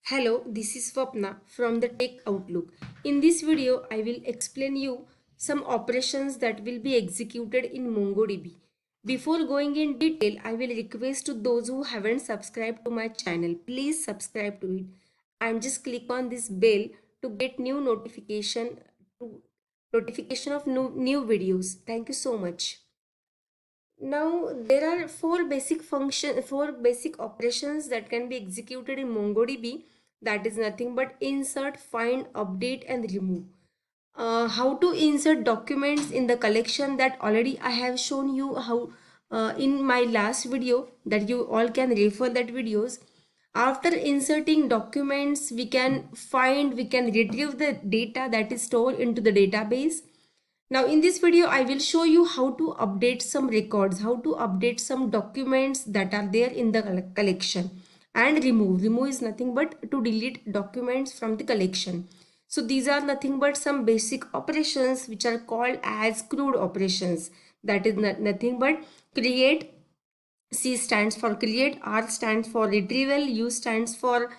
Hello, this is Swapna from the Tech Outlook. In this video, I will explain you some operations that will be executed in MongoDB. Before going in detail, I will request to those who haven't subscribed to my channel, please subscribe to it and just click on this bell to get new notification of new videos. Thank you so much. Now there are four basic operations that can be executed in MongoDB. That is nothing but insert, find, update, and remove. How to insert documents in the collection, that already I have shown you how in my last video, that you all can refer that videos. After inserting documents, we can retrieve the data that is stored into the database. Now in this video, I will show you how to update some records, how to update some documents that are there in the collection, and remove. Remove is nothing but to delete documents from the collection. So these are nothing but some basic operations which are called as CRUD operations. That is nothing but create. C stands for create, R stands for retrieval, U stands for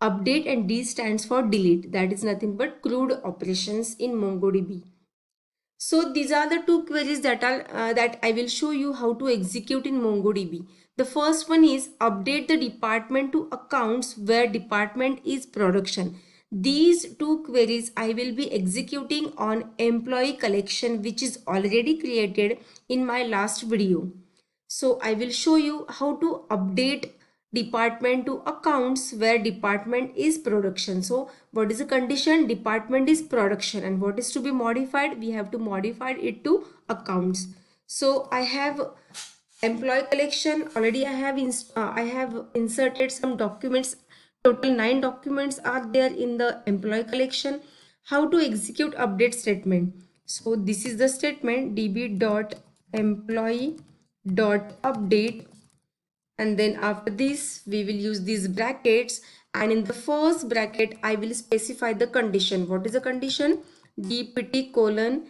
update, and D stands for delete. That is nothing but CRUD operations in MongoDB. So these are the two queries that I will show you how to execute in MongoDB. The first one is update the department to accounts where department is production. These two queries I will be executing on employee collection, which is already created in my last video. So I will show you how to update department to accounts where department is production. So what is the condition? Department is production, and what is to be modified? We have to modify it to accounts. So I have employee collection already. I have inserted some documents. Total 9 documents are there in the employee collection. How to execute update statement? So this is the statement, db.employee.update, and then after this we will use these brackets, and in the first bracket I will specify the condition. What is the condition? dpt colon,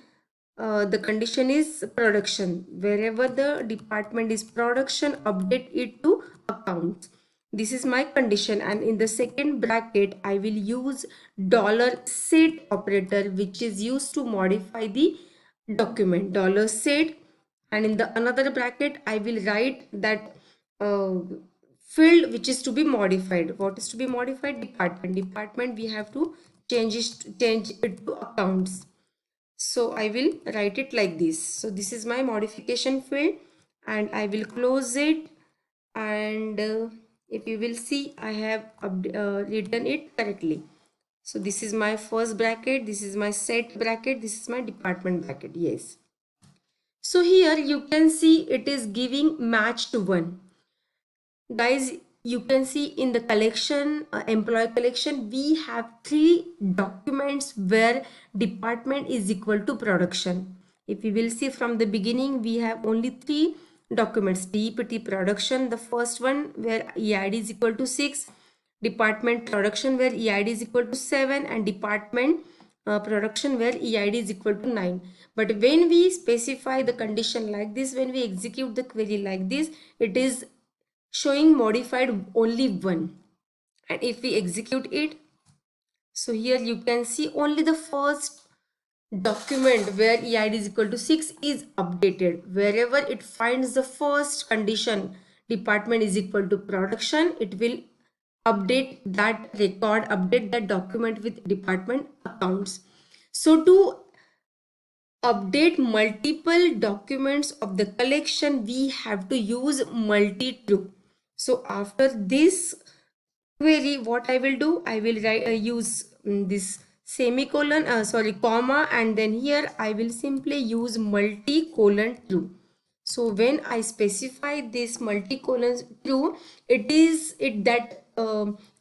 the condition is production. Wherever the department is production, update it to accounts. This is my condition. And in the second bracket I will use $set operator, which is used to modify the document, $set. And in the another bracket I will write that uh, field which is to be modified. What is to be modified? Department we have to change it to accounts. So I will write it like this. So this is my modification field, and I will close it. And if you will see, I have written it correctly. So this is my first bracket, this is my set bracket, this is my department bracket. Yes. So here you can see it is giving match to 1. Guys, you can see in the collection, employee collection, we have 3 documents where department is equal to production. If you will see from the beginning, we have only 3 documents. DPT production, the first one where EID is equal to 6, department production where EID is equal to 7, and department production where EID is equal to 9. But when we specify the condition like this, when we execute the query like this, it is showing modified only 1. And if we execute it, so here you can see only the first document where EID is equal to 6 is updated. Wherever it finds the first condition, department is equal to production, it will update that record, update that document with department accounts. So to update multiple documents of the collection, we have to use multi-true. So after this query, what I will do, I will use this semicolon, comma, and then here I will simply use multi-colon true. So when I specify this multi-colon true, that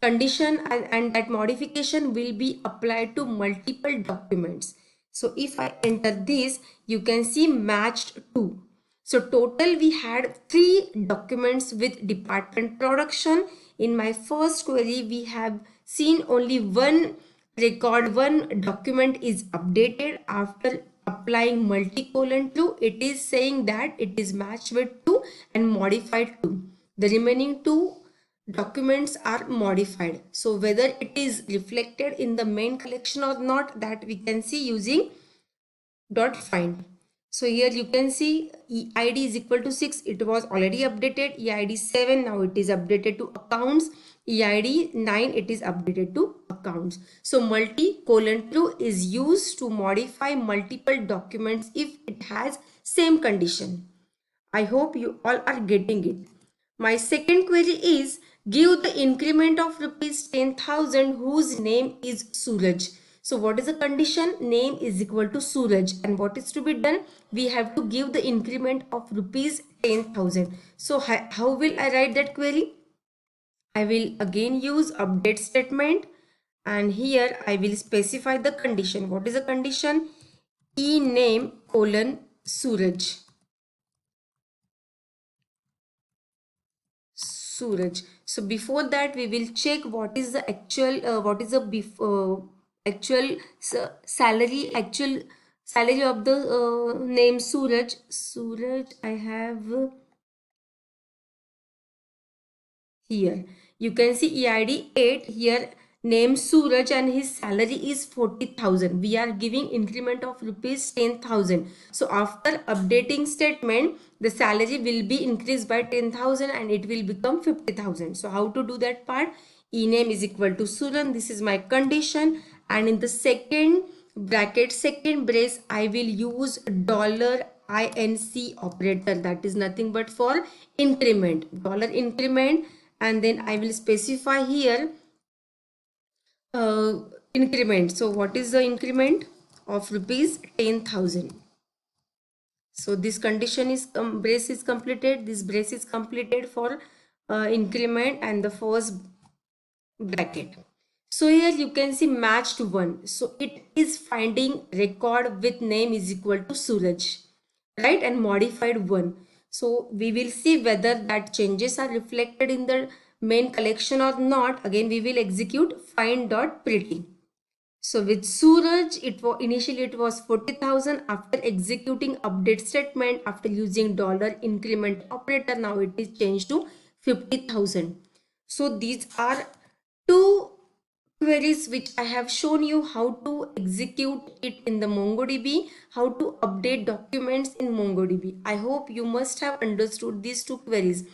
condition and that modification will be applied to multiple documents. So if I enter this, you can see matched 2. So total we had 3 documents with department production. In my first query, we have seen only one record, one document is updated. After applying multi-colon true, it is saying that it is matched with 2 and modified 2. The remaining 2 documents are modified. So whether it is reflected in the main collection or not, that we can see using dot find. So here you can see EID is equal to 6. It was already updated. EID 7, now it is updated to accounts. EID 9, it is updated to accounts. So multi-colon-true is used to modify multiple documents if it has same condition. I hope you all are getting it. My second query is, give the increment of rupees 10,000 whose name is Suraj. So what is the condition? Name is equal to Suraj, and what is to be done? We have to give the increment of rupees 10,000. So how will I write that query? I will again use update statement, and here I will specify the condition. What is the condition? E name colon Suraj. Suraj. So before that, we will check what is the actual, actual salary of the name Suraj. Suraj, I have here. You can see EID 8 here, name Suraj, and his salary is 40,000. We are giving increment of rupees 10,000. So after updating statement, the salary will be increased by 10,000 and it will become 50,000. So how to do that part? E name is equal to Suraj. This is my condition, and in the second bracket, second brace, I will use dollar $INC operator, that is nothing but for increment, dollar increment, and then I will specify here uh, increment. So what is the increment of rupees 10,000? So this condition is brace is completed. This brace is completed for increment and the first bracket. So here you can see matched 1. So it is finding record with name is equal to Suraj, right, and modified 1. So we will see whether that changes are reflected in the main collection or not. Again we will execute find dot pretty. So with Suraj, initially it was 40,000. After executing update statement, after using dollar increment operator, now it is changed to 50,000. So these are two queries which I have shown you how to execute it in the MongoDB, how to update documents in MongoDB. I hope you must have understood these two queries.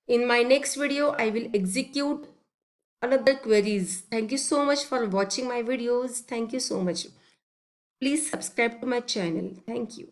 In my next video, I will execute another queries. Thank you so much for watching my videos. Thank you so much. Please subscribe to my channel. Thank you.